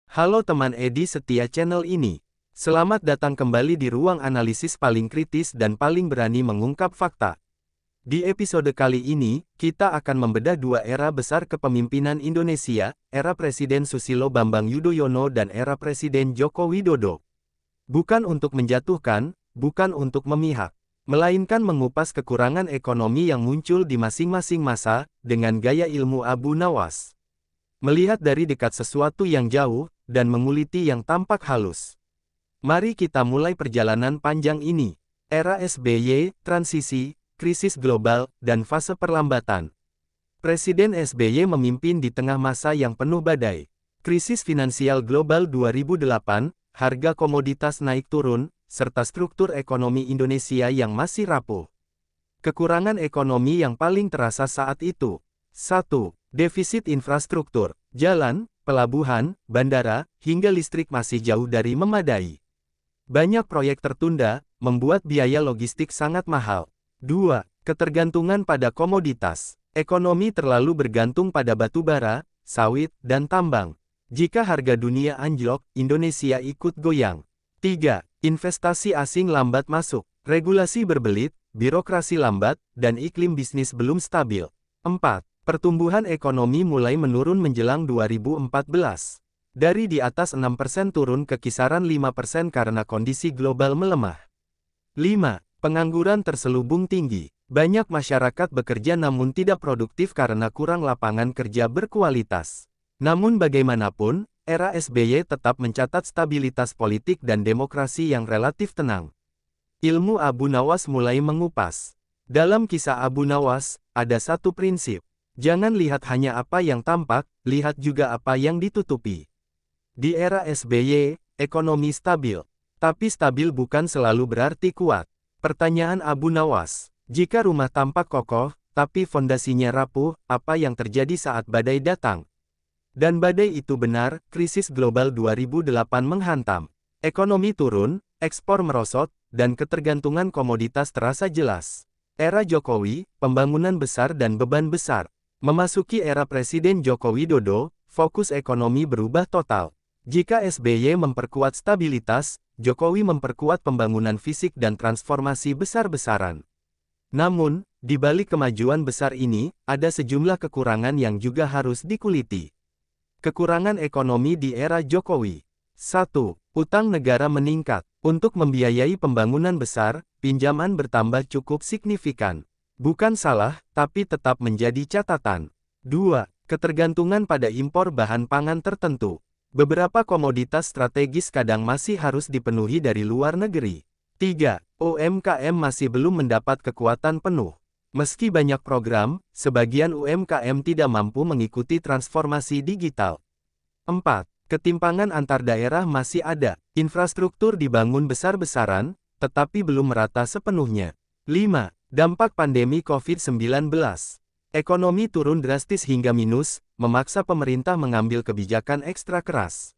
Halo teman Edi setia channel ini. Selamat datang kembali di ruang analisis paling kritis dan paling berani mengungkap fakta. Di episode kali ini, kita akan membedah dua era besar kepemimpinan Indonesia, era Presiden Susilo Bambang Yudhoyono dan era Presiden Joko Widodo. Bukan untuk menjatuhkan, bukan untuk memihak, melainkan mengupas kekurangan ekonomi yang muncul di masing-masing masa, dengan gaya ilmu Abu Nawas. Melihat dari dekat sesuatu yang jauh, dan menguliti yang tampak halus. Mari kita mulai perjalanan panjang ini. Era SBY, transisi, krisis global, dan fase perlambatan. Presiden SBY memimpin di tengah masa yang penuh badai. Krisis finansial global 2008, harga komoditas naik turun, serta struktur ekonomi Indonesia yang masih rapuh. Kekurangan ekonomi yang paling terasa saat itu. 1. Defisit infrastruktur, jalan, pelabuhan, bandara, hingga listrik masih jauh dari memadai. Banyak proyek tertunda, membuat biaya logistik sangat mahal. 2. Ketergantungan pada komoditas. Ekonomi terlalu bergantung pada batu bara, sawit, dan tambang. Jika harga dunia anjlok, Indonesia ikut goyang. 3. Investasi asing lambat masuk. Regulasi berbelit, birokrasi lambat, dan iklim bisnis belum stabil. 4. Pertumbuhan ekonomi mulai menurun menjelang 2014. Dari di atas 6% turun ke kisaran 5% karena kondisi global melemah. 5. Pengangguran terselubung tinggi. Banyak masyarakat bekerja namun tidak produktif karena kurang lapangan kerja berkualitas. Namun bagaimanapun, era SBY tetap mencatat stabilitas politik dan demokrasi yang relatif tenang. Ilmu Abu Nawas mulai mengupas. Dalam kisah Abu Nawas, ada satu prinsip. Jangan lihat hanya apa yang tampak, lihat juga apa yang ditutupi. Di era SBY, ekonomi stabil. Tapi stabil bukan selalu berarti kuat. Pertanyaan Abu Nawas, jika rumah tampak kokoh, tapi fondasinya rapuh, apa yang terjadi saat badai datang? Dan badai itu benar, krisis global 2008 menghantam. Ekonomi turun, ekspor merosot, dan ketergantungan komoditas terasa jelas. Era Jokowi, pembangunan besar dan beban besar. Memasuki era Presiden Joko Widodo, fokus ekonomi berubah total. Jika SBY memperkuat stabilitas, Jokowi memperkuat pembangunan fisik dan transformasi besar-besaran. Namun, di balik kemajuan besar ini, ada sejumlah kekurangan yang juga harus dikuliti. Kekurangan ekonomi di era Jokowi. 1. Utang negara meningkat. Untuk membiayai pembangunan besar, pinjaman bertambah cukup signifikan. Bukan salah, tapi tetap menjadi catatan. 2. Ketergantungan pada impor bahan pangan tertentu. Beberapa komoditas strategis kadang masih harus dipenuhi dari luar negeri. 3. UMKM masih belum mendapat kekuatan penuh. Meski banyak program, sebagian UMKM tidak mampu mengikuti transformasi digital. 4. Ketimpangan antar daerah masih ada. Infrastruktur dibangun besar-besaran, tetapi belum merata sepenuhnya. 5. Dampak pandemi COVID-19. Ekonomi turun drastis hingga minus, memaksa pemerintah mengambil kebijakan ekstra keras.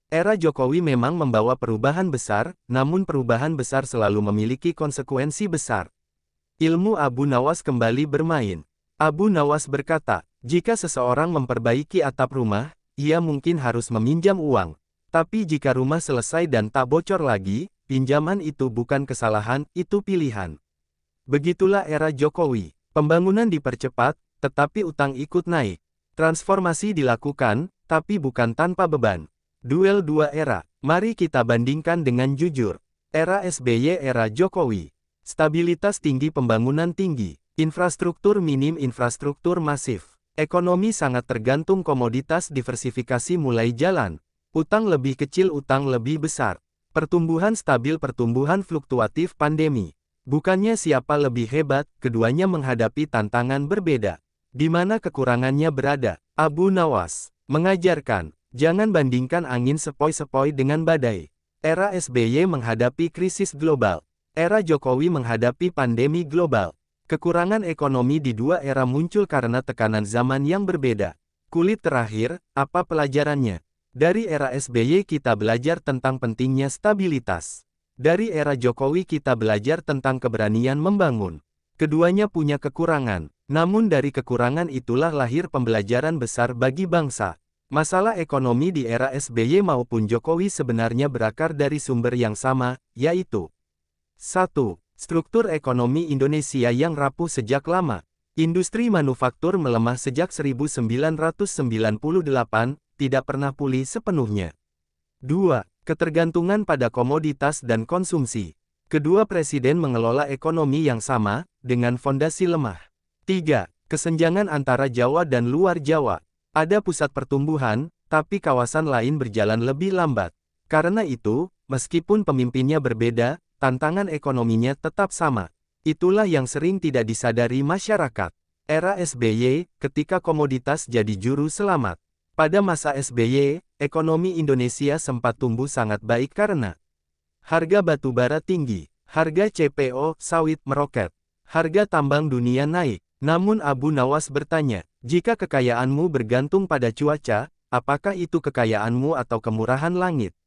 Era Jokowi memang membawa perubahan besar, namun perubahan besar selalu memiliki konsekuensi besar. Ilmu Abu Nawas kembali bermain. Abu Nawas berkata, jika seseorang memperbaiki atap rumah, ia mungkin harus meminjam uang. Tapi jika rumah selesai dan tak bocor lagi, pinjaman itu bukan kesalahan, itu pilihan. Begitulah era Jokowi. Pembangunan dipercepat, tetapi utang ikut naik. Transformasi dilakukan, tapi bukan tanpa beban. Duel dua era. Mari kita bandingkan dengan jujur. Era SBY, era Jokowi. Stabilitas tinggi, pembangunan tinggi. Infrastruktur minim, infrastruktur masif. Ekonomi sangat tergantung komoditas, diversifikasi mulai jalan. Utang lebih kecil, utang lebih besar. Pertumbuhan stabil, pertumbuhan fluktuatif, pandemi. Bukannya siapa lebih hebat, keduanya menghadapi tantangan berbeda. Di mana kekurangannya berada? Abu Nawas mengajarkan, jangan bandingkan angin sepoi-sepoi dengan badai. Era SBY menghadapi krisis global. Era Jokowi menghadapi pandemi global. Kekurangan ekonomi di dua era muncul karena tekanan zaman yang berbeda. Kulit terakhir, apa pelajarannya? Dari era SBY kita belajar tentang pentingnya stabilitas. Dari era Jokowi kita belajar tentang keberanian membangun. Keduanya punya kekurangan, namun dari kekurangan itulah lahir pembelajaran besar bagi bangsa. Masalah ekonomi di era SBY maupun Jokowi sebenarnya berakar dari sumber yang sama, yaitu 1. Struktur ekonomi Indonesia yang rapuh sejak lama. Industri manufaktur melemah sejak 1998, tidak pernah pulih sepenuhnya. 2. Ketergantungan pada komoditas dan konsumsi. Kedua presiden mengelola ekonomi yang sama, dengan fondasi lemah. 3. Kesenjangan antara Jawa dan luar Jawa. Ada pusat pertumbuhan, tapi kawasan lain berjalan lebih lambat. Karena itu, meskipun pemimpinnya berbeda, tantangan ekonominya tetap sama. Itulah yang sering tidak disadari masyarakat. Era SBY, ketika komoditas jadi juru selamat. Pada masa SBY, ekonomi Indonesia sempat tumbuh sangat baik karena harga batu bara tinggi, harga CPO sawit meroket, harga tambang dunia naik. Namun Abu Nawas bertanya, jika kekayaanmu bergantung pada cuaca, apakah itu kekayaanmu atau kemurahan langit?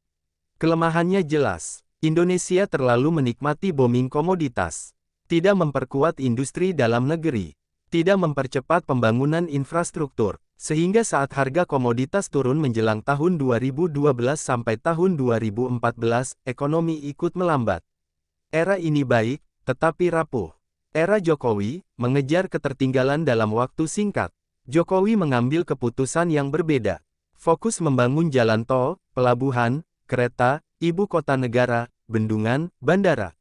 Kelemahannya jelas. Indonesia terlalu menikmati booming komoditas. Tidak memperkuat industri dalam negeri. Tidak mempercepat pembangunan infrastruktur. Sehingga saat harga komoditas turun menjelang tahun 2012 sampai tahun 2014, ekonomi ikut melambat. Era ini baik, tetapi rapuh. Era Jokowi, mengejar ketertinggalan dalam waktu singkat. Jokowi mengambil keputusan yang berbeda. Fokus membangun jalan tol, pelabuhan, kereta, ibu kota negara, bendungan, bandara.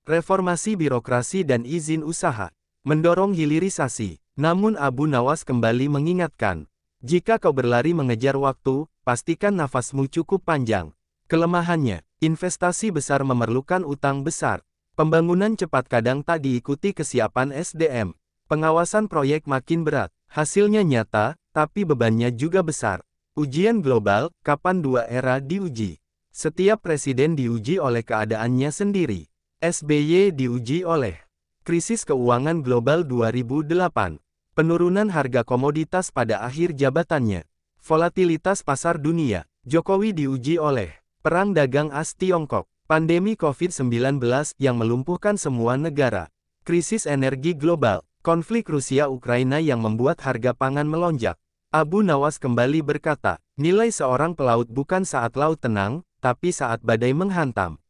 Reformasi birokrasi dan izin usaha. Mendorong hilirisasi. Namun Abu Nawas kembali mengingatkan, jika kau berlari mengejar waktu, pastikan nafasmu cukup panjang. Kelemahannya, investasi besar memerlukan utang besar. Pembangunan cepat kadang tak diikuti kesiapan SDM. Pengawasan proyek makin berat. Hasilnya nyata, tapi bebannya juga besar. Ujian global, kapan dua era diuji? Setiap presiden diuji oleh keadaannya sendiri. SBY diuji oleh krisis keuangan global 2008. Penurunan harga komoditas pada akhir jabatannya. Volatilitas pasar dunia. Jokowi diuji oleh perang dagang AS-Tiongkok. Pandemi COVID-19 yang melumpuhkan semua negara. Krisis energi global. Konflik Rusia-Ukraina yang membuat harga pangan melonjak. Abu Nawas kembali berkata, nilai seorang pelaut bukan saat laut tenang, tapi saat badai menghantam.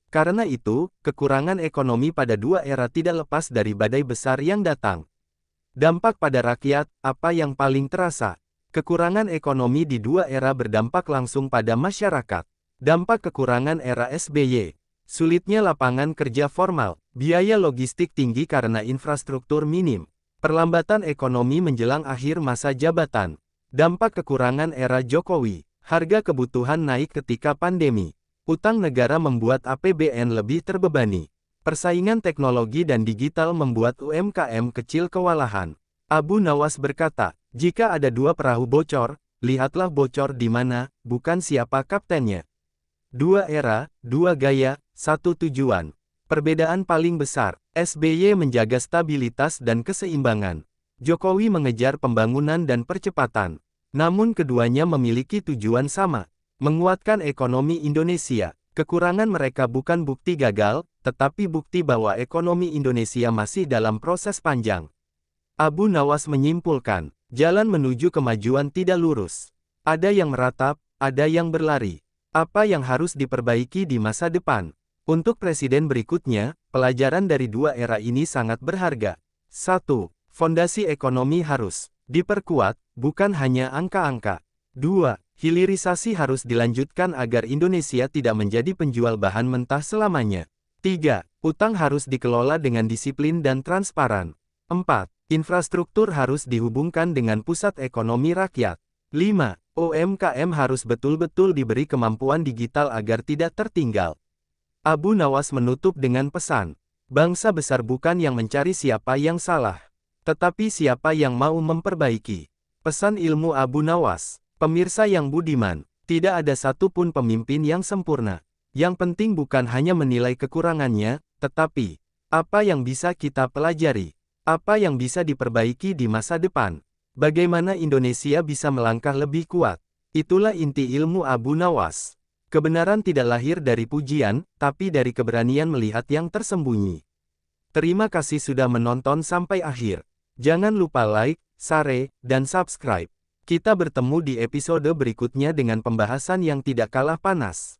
Karena itu, kekurangan ekonomi pada dua era tidak lepas dari badai besar yang datang. Dampak pada rakyat, apa yang paling terasa? Kekurangan ekonomi di dua era berdampak langsung pada masyarakat. Dampak kekurangan era SBY. Sulitnya lapangan kerja formal, biaya logistik tinggi karena infrastruktur minim. Perlambatan ekonomi menjelang akhir masa jabatan. Dampak kekurangan era Jokowi. Harga kebutuhan naik ketika pandemi. Utang negara membuat APBN lebih terbebani. Persaingan teknologi dan digital membuat UMKM kecil kewalahan. Abu Nawas berkata, jika ada dua perahu bocor, lihatlah bocor di mana, bukan siapa kaptennya. Dua era, dua gaya, satu tujuan. Perbedaan paling besar, SBY menjaga stabilitas dan keseimbangan. Jokowi mengejar pembangunan dan percepatan. Namun keduanya memiliki tujuan sama, menguatkan ekonomi Indonesia. Kekurangan mereka bukan bukti gagal, tetapi bukti bahwa ekonomi Indonesia masih dalam proses panjang. Abu Nawas menyimpulkan, jalan menuju kemajuan tidak lurus. Ada yang meratap, ada yang berlari. Apa yang harus diperbaiki di masa depan? Untuk presiden berikutnya, pelajaran dari dua era ini sangat berharga. 1. Fondasi ekonomi harus diperkuat, bukan hanya angka-angka. 2. Hilirisasi harus dilanjutkan agar Indonesia tidak menjadi penjual bahan mentah selamanya. 3. Utang harus dikelola dengan disiplin dan transparan. 4. Infrastruktur harus dihubungkan dengan pusat ekonomi rakyat. 5. UMKM harus betul-betul diberi kemampuan digital agar tidak tertinggal. Abu Nawas menutup dengan pesan, bangsa besar bukan yang mencari siapa yang salah, tetapi siapa yang mau memperbaiki. Pesan ilmu Abu Nawas, pemirsa yang budiman, tidak ada satupun pemimpin yang sempurna. Yang penting bukan hanya menilai kekurangannya, tetapi apa yang bisa kita pelajari, apa yang bisa diperbaiki di masa depan. Bagaimana Indonesia bisa melangkah lebih kuat? Itulah inti ilmu Abu Nawas. Kebenaran tidak lahir dari pujian, tapi dari keberanian melihat yang tersembunyi. Terima kasih sudah menonton sampai akhir. Jangan lupa like, share, dan subscribe. Kita bertemu di episode berikutnya dengan pembahasan yang tidak kalah panas.